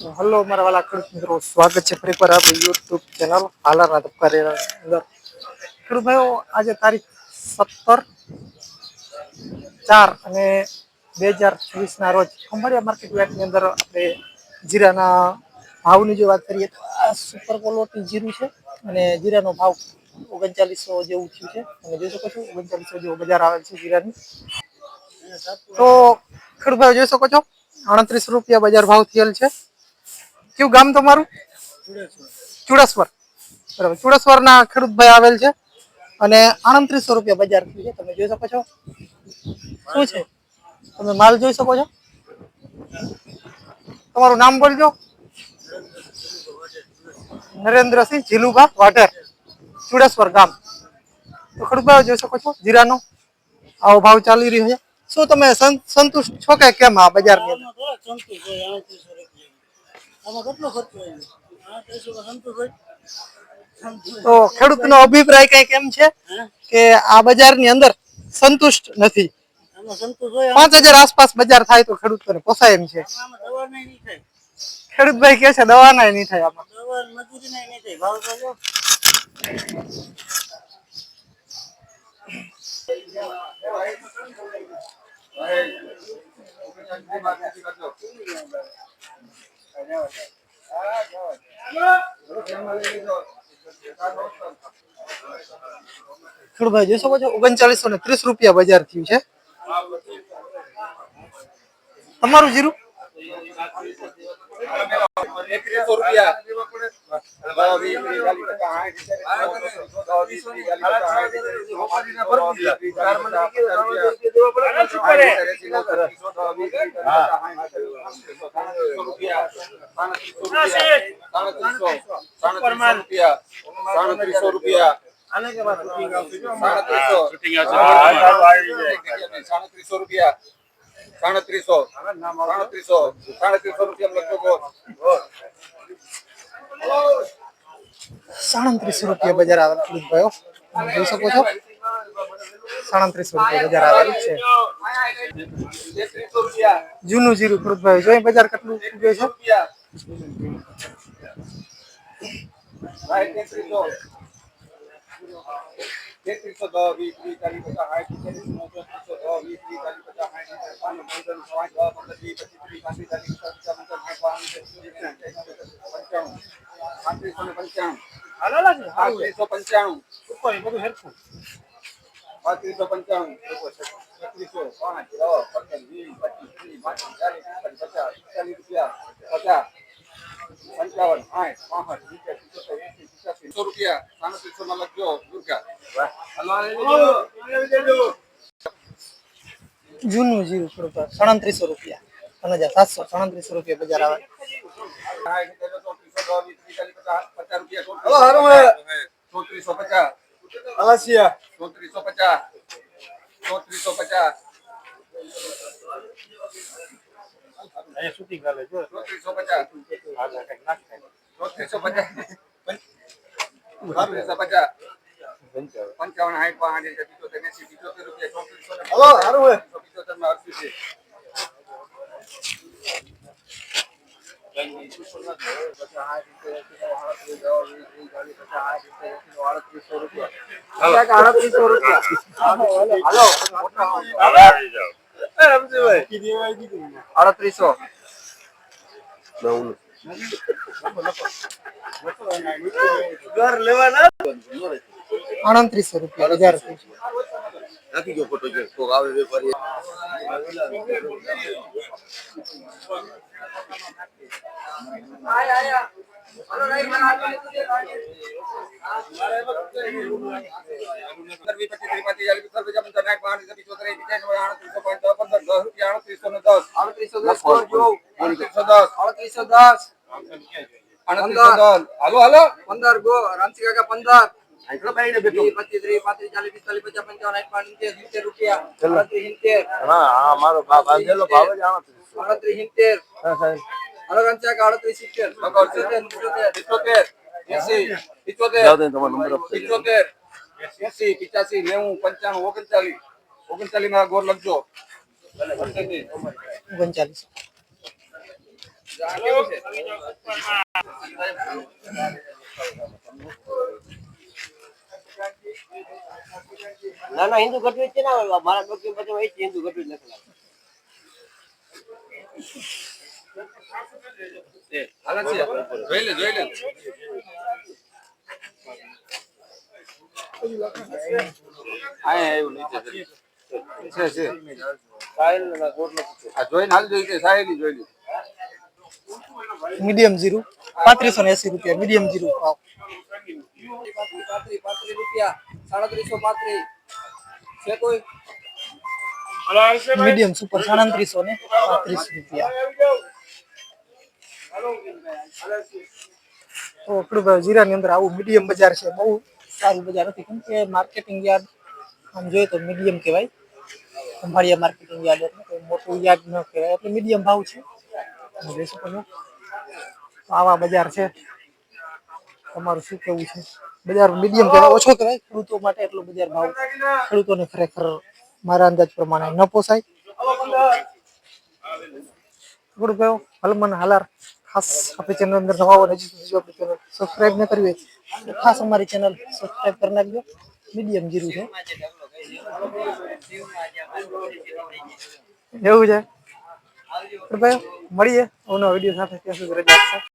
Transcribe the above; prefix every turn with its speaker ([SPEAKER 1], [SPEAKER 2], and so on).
[SPEAKER 1] Hello મારા વાલા ખેડૂત મિત્રો, સ્વાગત છે ફરી પર આપણી યુટ્યુબ ચેનલ હાલાના ધબકારી અંદર. ખેડૂત ભાઈઓ, આજે તારીખ 17/4/2024 રોજ ખંભાળિયા માર્કેટ યાર્ડની અંદર આપણે જીરાના ભાવની જો વાત કરીએ તો આ સુપર ક્વોલિટી જીરું છે અને જીરાનો ભાવ 3900 જેવું થયું છે. અને જોઈ શકો છો 3900 જેવો બજાર આવેલ છે જીરાની. તો ખેડૂત ભાઈઓ જોઈ શકો છો 38 રૂપિયા બજાર ભાવ થયેલ છે. કયું ગામ તમારું? ચુડાસવર. બરાબર, ચુડાસવર ના ખેડૂત ભાઈ આવેલ છે અને 3800 રૂપિયા બજાર થયું છે. તમે જોઈ શકો છો શું છે, તમે માલ જોઈ શકો છો. તમારું નામ બોલજો. નરેન્દ્રસિંહ જીલુભા વાઢેર, ચુડાસવર ગામ. તો ખેડૂત ભાઈ જોઈ શકો છો જીરાનો આવો ભાવ ચાલી રહ્યો છે. શું તમે સંતુષ્ટ છો કે કેમ આ બજારની અંદર? તો ખેડૂતનો અભિપ્રાય કઈ કેમ છે કે આ બજારની અંદર સંતુષ્ટ નથી? 5000 આસપાસ બજાર થાય તો ખેડૂતોને પોસાય એમ છે. ખેડૂત ભાઈ કે છે દવા ના નહીં થાય આમાં. ખેડૂત ભાઈ જોઈ શકો છો 3930 રૂપિયા બજાર થયું છે. તમારું જીરું
[SPEAKER 2] 3100 રૂપિયા.
[SPEAKER 1] ₹37 બજાર આવેલ ખેડૂત ભાઈઓ જોઈ શકો છો. 37 રૂપિયા બજાર આવેલું છે. જૂનું જીરું ખેડૂત ભાઈ જોઈ બજાર કેટલું ઉભે છે. જૂનું જીરું ખેડૂત ભાઈ 3700 રૂપિયા, 3737 રૂપિયા બજાર આવે. 3800 રૂપિયા બજાર છે.
[SPEAKER 2] નથી ગયો ફોટો જે તો આવે વેપારી. હાલો હાલો 15 ગો રામસી કાકા 15
[SPEAKER 1] 39
[SPEAKER 2] કેવું છે
[SPEAKER 3] ના ના હિન્દુ ઘટવી જ છે ને મારા ડોક્યુમેન્ટ પછી એ હિન્દુ ઘટવી જ નથી
[SPEAKER 2] હાલા છે જોઈ લે આય એવું નીચે છે સાહેલ ના ગોટલો આ જોઈને હાલ જોઈ કે સાહેલી જોઈ લે
[SPEAKER 1] મીડિયમ જીરું 3580 રૂપિયા મીડિયમ જીરું ભાવ
[SPEAKER 2] 35 રૂપિયા 3735 છે કોઈ
[SPEAKER 1] મીડિયમ સુપર 3735 રૂપિયા તો કડુભાઈ જીરાની અંદર આવું મીડિયમ બજાર છે બહુ સારું બજાર નથી કેમ કે માર્કેટિંગ યાર્ડ આમ જોઈએ તો મીડિયમ કહેવાય ખંભાળિયા માર્કેટિંગ યાર્ડ એટલે કોઈ મોટું યાર્ડ ન કહેવાય એટલે મીડિયમ ભાવ છે જોઈ શકો છો તો આવા બજાર છે તમારું શું કેવું છે બજાર મીડિયમ કહેવાય ઓછો કહેવાય ખેડૂતો માટે એટલો બજાર ભાવ ખેડૂતોને ખરેખર મારા અંદાજ પ્રમાણે ન પોસાય કડુભાઈ હલમન હાલાર ખાસ આપણી ચેનલ અંદર નવા હોય હજી સુધી આપણી ચેનલ સબસ્ક્રાઇબ ન કરી હોય તો ખાસ અમારી ચેનલ સબસ્ક્રાઇબ કરી નાખજો મીડિયમ જીરું છે એવું છે ભાઈ મળીએ આવનો વિડીયો સાથે ત્યાં સુધી રજા આપશો